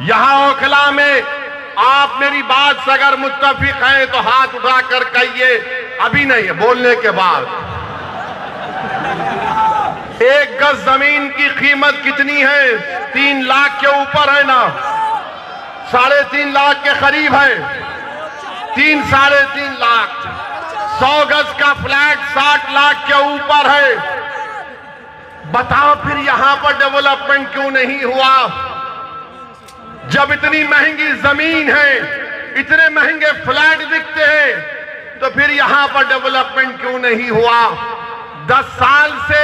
यहां ओखला में आप मेरी बात से अगर मुत्तफिक हैं तो हाथ उठाकर कहिए। अभी नहीं है, बोलने के बाद। 1 गज जमीन की कीमत कितनी है? 3 लाख के ऊपर है ना, 3.5 लाख के करीब है। 3 साढ़े 3 लाख। 100 गज का फ्लैट 60 लाख के ऊपर है। बताओ फिर यहां पर डेवलपमेंट क्यों नहीं हुआ? जब इतनी महंगी जमीन है, इतने महंगे फ्लैट बिकते हैं, तो फिर यहां पर डेवलपमेंट क्यों नहीं हुआ? 10 साल से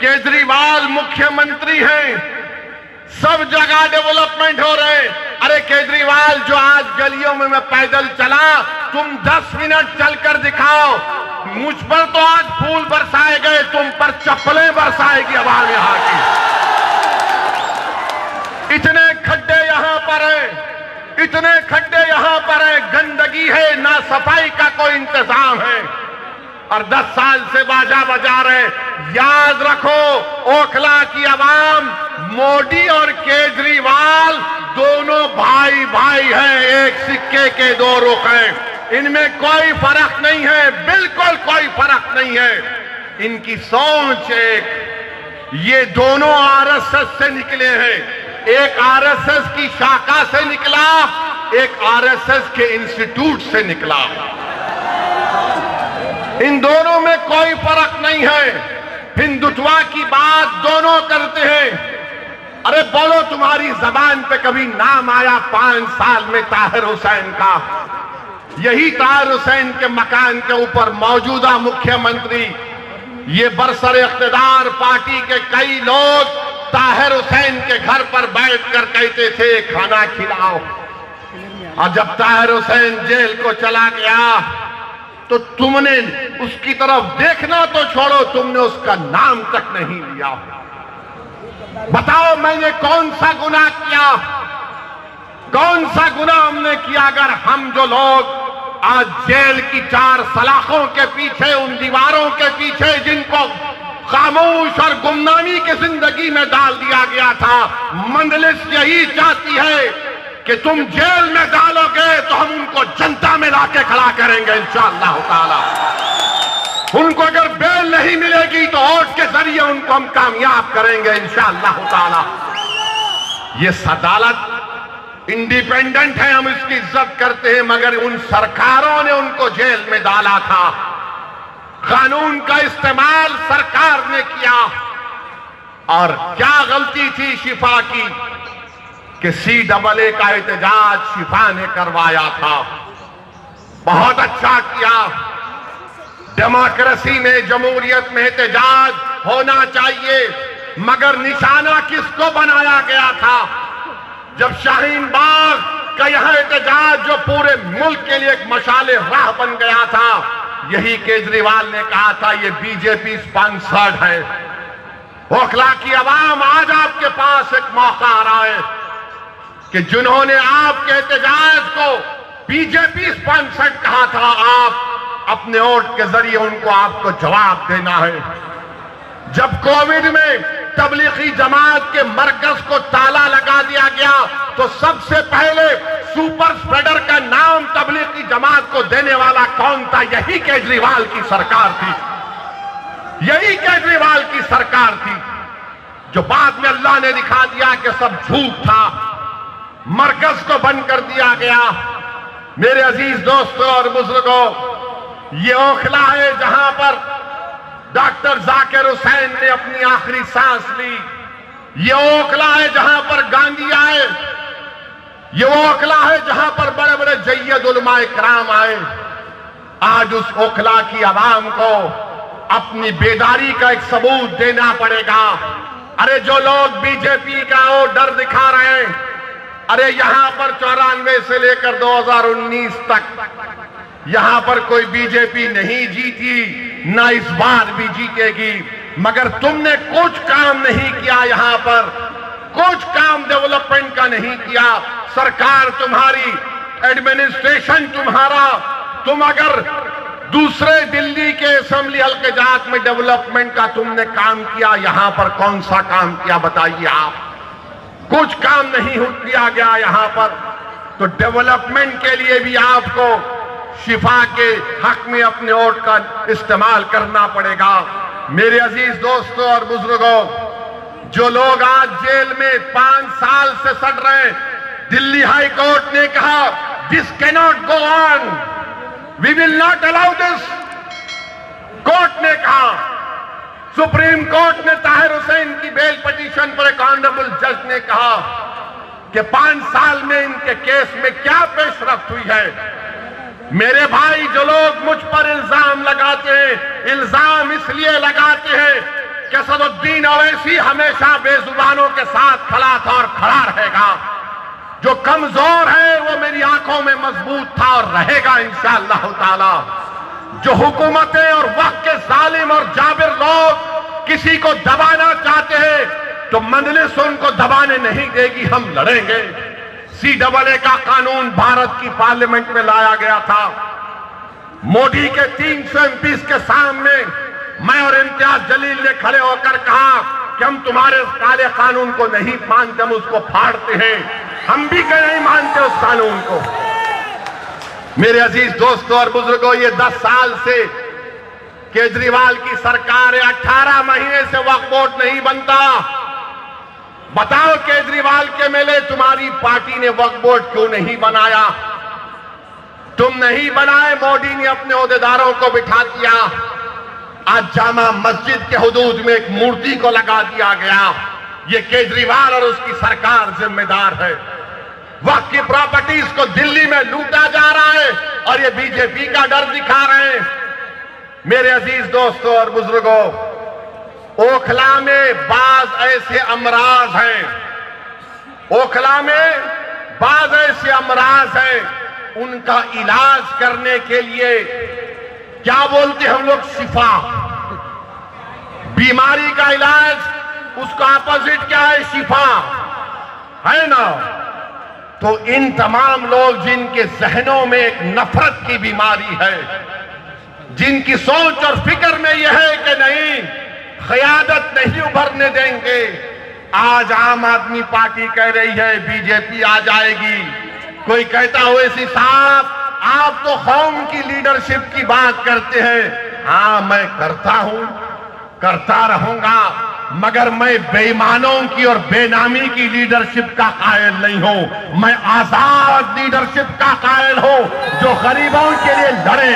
केजरीवाल मुख्यमंत्री हैं, सब जगह डेवलपमेंट हो रहे हैं। अरे केजरीवाल, जो आज गलियों में मैं पैदल चला, तुम 10 मिनट चलकर दिखाओ। मुझ पर तो आज फूल बरसाए गए, तुम पर चप्पलें बरसाएगी आवाज यहां की। इतने खड्डे यहां पर हैं, इतने खड्डे यहां पर हैं, गंदगी है, ना सफाई का कोई इंतजाम है, और 10 साल से बाजा बजा रहे। याद रखो, ओखला की आवाम, मोदी और केजरीवाल दोनों भाई भाई हैं, एक सिक्के के 2 रुख हैं। इनमें कोई फर्क नहीं है, बिल्कुल कोई फर्क नहीं है। इनकी सोच एक, ये दोनों आरएसएस से निकले हैं। एक आरएसएस की शाखा से निकला, एक आरएसएस के इंस्टीट्यूट से निकला। इन दोनों में कोई फर्क नहीं है। हिंदुत्व की बात दोनों करते हैं। अरे बोलो, तुम्हारी जबान पे कभी नाम आया 5 साल में ताहिर हुसैन का? यही ताहिर हुसैन के मकान के ऊपर मौजूदा मुख्यमंत्री, ये बरसर इख्तिदार पार्टी के कई लोग ताहिर हुसैन के घर पर बैठकर कहते थे खाना खिलाओ। और जब ताहिर हुसैन जेल को चला गया तो तुमने उसकी तरफ देखना तो छोड़ो, तुमने उसका नाम तक नहीं लिया। बताओ, मैंने कौन सा गुनाह किया? कौन सा गुनाह हमने किया? अगर हम जो लोग आज जेल की 4 सलाखों के पीछे, उन दीवारों के पीछे जिनको खामोश और गुमनामी की जिंदगी में डाल दिया गया था, मंजलिस यही चाहती है कि तुम जेल में डालोगे तो हम उनको जनता में लाके खड़ा करेंगे इंशाअल्लाह ताला। उनको अगर बेल नहीं मिलेगी तो वोट के जरिए उनको हम कामयाब करेंगे इंशाअल्लाह ताला। ये अदालत इंडिपेंडेंट है, हम इसकी इज्जत करते हैं, मगर उन सरकारों ने उनको जेल में डाला था। कानून का इस्तेमाल सरकार ने किया। और क्या गलती थी शिफा की कि CAA का एहतजाज शिफा ने करवाया था। बहुत अच्छा किया। डेमोक्रेसी में, जमहूरियत में एहतजाज होना चाहिए, मगर निशाना किसको बनाया गया था? जब शाहीन बाग का यहां एहतजाज जो पूरे मुल्क के लिए एक मशाले राह बन गया था, यही केजरीवाल ने कहा था ये बीजेपी स्पॉन्सर्ड है। ओखला की आवाम, आज आपके पास एक मौका आ रहा है कि जिन्होंने आपके एहतजाज को बीजेपी स्पॉन्सर्ड कहा था, आप अपने वोट के जरिए उनको आपको जवाब देना है। जब कोविड में तबलीगी जमात के मरकज को ताला लगा दिया गया तो सबसे पहले सुपर स्प्रेडर का नाम तबलीगी जमात को देने वाला कौन था? यही केजरीवाल की सरकार थी। यही केजरीवाल की सरकार थी, जो बाद में अल्लाह ने दिखा दिया कि सब झूठ था। मरकज को बंद कर दिया गया। मेरे अजीज दोस्तों और बुजुर्गों, ये ओखला है जहां पर डॉक्टर जाकिर हुसैन ने अपनी आखिरी सांस ली। ये ओखला है जहां पर गांधी आए। ये ओखला है जहां पर बड़े बड़े जय्यद उलमा इकराम आए। आज उस ओखला की आवाम को अपनी बेदारी का एक सबूत देना पड़ेगा। अरे जो लोग बीजेपी का वो डर दिखा रहे हैं, अरे यहां पर 94 से लेकर 2019 तक यहां पर कोई बीजेपी नहीं जीती, ना इस बार भी जीतेगी, मगर तुमने कुछ काम नहीं किया। यहां पर कुछ काम डेवलपमेंट का नहीं किया। सरकार तुम्हारी, एडमिनिस्ट्रेशन तुम्हारा, तुम अगर दूसरे दिल्ली के असेंबली हल्के जात में डेवलपमेंट का तुमने काम किया, यहां पर कौन सा काम किया बताइए आप? कुछ काम नहीं किया गया यहां पर। तो डेवलपमेंट के लिए भी आपको शिफा के हक में अपने वोट का इस्तेमाल करना पड़ेगा। मेरे अजीज दोस्तों और बुजुर्गों, जो लोग आज जेल में 5 साल से सड़ रहे हैं, दिल्ली हाई कोर्ट ने कहा this cannot go on, we will not allow this. Court ने कहा, सुप्रीम कोर्ट ने ताहिर हुसैन की बेल पिटीशन पर एक ऑनरेबल जज ने कहा कि 5 साल में इनके केस में क्या पेशरफ्त हुई है। मेरे भाई, जो लोग मुझ पर इल्जाम लगाते हैं, इल्जाम इसलिए लगाते हैं कि असदुद्दीन ओवैसी हमेशा बेजुबानों के साथ खड़ा था और खड़ा रहेगा। जो कमजोर है वो मेरी आंखों में मजबूत था और रहेगा इंशाअल्लाह ताला। जो हुकूमतें और वक्त के जालिम और जाबिर लोग किसी को दबाना चाहते हैं तो मजलिस उनको दबाने नहीं देगी, हम लड़ेंगे। CAA का कानून भारत की पार्लियामेंट में लाया गया था। मोदी के 300 MPs के सामने मैं और इम्तियाज जलील ने खड़े होकर कहा कि हम तुम्हारे उस काले कानून को नहीं मानते, हम उसको फाड़ते हैं। हम भी नहीं मानते उस कानून को। मेरे अजीज दोस्तों और बुजुर्गों, ये 10 साल से केजरीवाल की सरकार है, 18 महीने से वक्फ बोर्ड नहीं बनता। बताओ केजरीवाल के मेले तुम्हारी पार्टी ने वक्फ बोर्ड क्यों नहीं बनाया? तुम नहीं बनाए, मोदी ने अपने ओहदेदारों को बिठा दिया। आज जामा मस्जिद के हुदूद में एक मूर्ति को लगा दिया गया। ये केजरीवाल और उसकी सरकार जिम्मेदार है। वक्फ की प्रॉपर्टीज को दिल्ली में लूटा जा रहा है और ये बीजेपी का डर दिखा रहे हैं। मेरे अजीज दोस्तों और बुजुर्गों, ओखला में बाज ऐसे अमराज हैं, ओखला में बाज ऐसे अमराज हैं, उनका इलाज करने के लिए क्या बोलते हम लोग, शिफा। बीमारी का इलाज, उसका अपोजिट क्या है, शिफा, है ना। तो इन तमाम लोग जिनके जहनों में एक नफरत की बीमारी है, जिनकी सोच और फिक्र में यह है कि नहीं, क़यादत नहीं उभरने देंगे। आज आम आदमी पार्टी कह रही है बीजेपी आ जाएगी। कोई कहता ओवैसी साहब आप तो कौम की लीडरशिप की बात करते हैं। हाँ, मैं करता हूं, करता रहूंगा, मगर मैं बेईमानों की और बेनामी की लीडरशिप का कायल नहीं हूं। मैं आजाद लीडरशिप का कायल हूं जो गरीबों के लिए लड़े।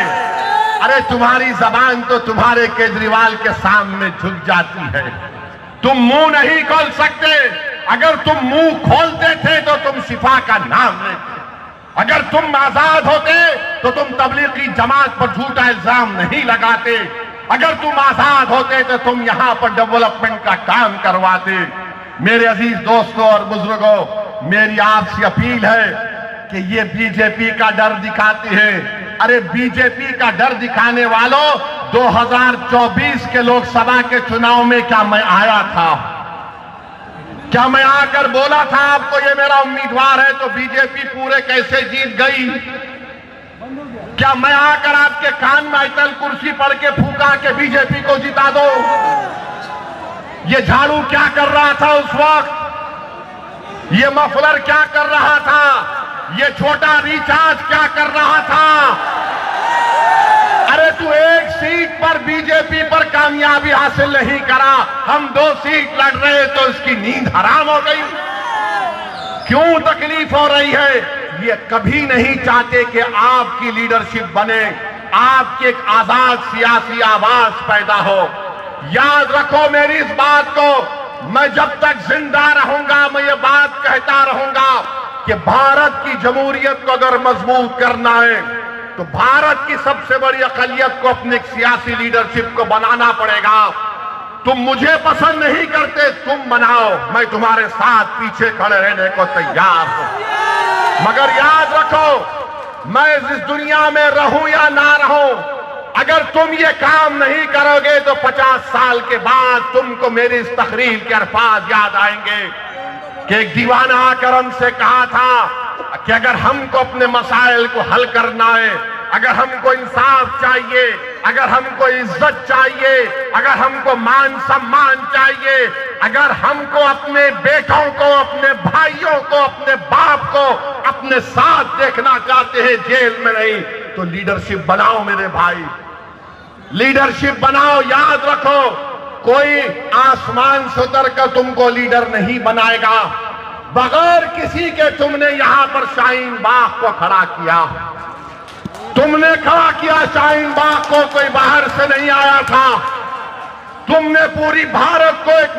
अरे तुम्हारी जबान तो तुम्हारे केजरीवाल के सामने झुक जाती है, तुम मुंह नहीं खोल सकते। अगर तुम मुंह खोलते थे तो तुम शिफा का नाम लेते। अगर तुम आजाद होते तो तुम तबलीगी जमात पर झूठा इल्जाम नहीं लगाते। अगर तुम आजाद होते तो तुम यहां पर डेवलपमेंट का काम करवाते। मेरे अजीज दोस्तों और बुजुर्गों, मेरी आपसे अपील है कि ये बीजेपी का डर दिखाती है। अरे बीजेपी का डर दिखाने वालों, 2024 के लोकसभा के चुनाव में क्या मैं आया था? क्या मैं आकर बोला था आपको ये मेरा उम्मीदवार है तो बीजेपी पूरे कैसे जीत गई? क्या मैं आकर आपके कान में आयतल कुर्सी पढ़ के फूका के बीजेपी को जिता दो? ये झाड़ू क्या कर रहा था उस वक्त? ये मफलर क्या कर रहा था? ये छोटा रिचार्ज क्या कर रहा था? अरे तू एक सीट पर बीजेपी पर कामयाबी हासिल नहीं करा, हम 2 सीट लड़ रहे तो इसकी नींद हराम हो गई। क्यों तकलीफ हो रही है? ये कभी नहीं चाहते कि आपकी लीडरशिप बने, आपकी एक आजाद सियासी आवाज पैदा हो। याद रखो मेरी इस बात को, मैं जब तक जिंदा रहूंगा मैं ये बात कहता रहूंगा कि भारत की जमहूरियत को अगर मजबूत करना है तो भारत की सबसे बड़ी अक़लियत को अपनी सियासी लीडरशिप को बनाना पड़ेगा। तुम मुझे पसंद नहीं करते, तुम बनाओ, मैं तुम्हारे साथ पीछे खड़े रहने को तैयार हूं। मगर याद रखो, मैं इस दुनिया में रहूं या ना रहूं, अगर तुम ये काम नहीं करोगे तो 50 साल के बाद तुमको मेरी इस तकरीर के अल्फाज याद आएंगे कि एक दीवाना आकर हमसे कहा था कि अगर हमको अपने मसाइल को हल करना है, अगर हमको इंसाफ चाहिए अगर हमको इज्जत चाहिए, अगर हमको मान सम्मान चाहिए, अगर हमको अपने बेटों को, अपने भाइयों को, अपने बाप को अपने साथ देखना चाहते हैं, जेल में नहीं, तो लीडरशिप बनाओ मेरे भाई, लीडरशिप बनाओ। याद रखो, कोई आसमान से उतर कर तुमको लीडर नहीं बनाएगा। बगैर किसी के तुमने यहां पर शाहीन बाग को खड़ा किया, तुमने खड़ा किया शाहीन बाग को, कोई बाहर से नहीं आया था। तुमने पूरी भारत को एक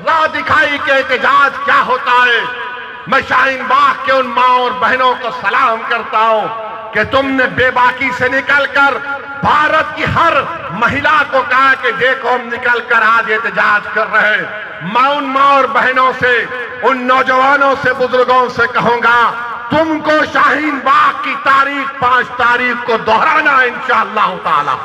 राह दिखाई कि एहतजाज क्या होता है। मैं शाहीन बाग के उन माँ और बहनों को सलाम करता हूं कि तुमने बेबाकी से निकलकर भारत की हर महिला को कहा कि देखो हम निकलकर आज एहतजाज कर रहे हैं। मैं उन माँ और बहनों से, उन नौजवानों से, बुजुर्गों से कहूंगा, तुमको शाहीन बाग की तारीख 5 तारीख को दोहराना है इंशाअल्लाह ताला।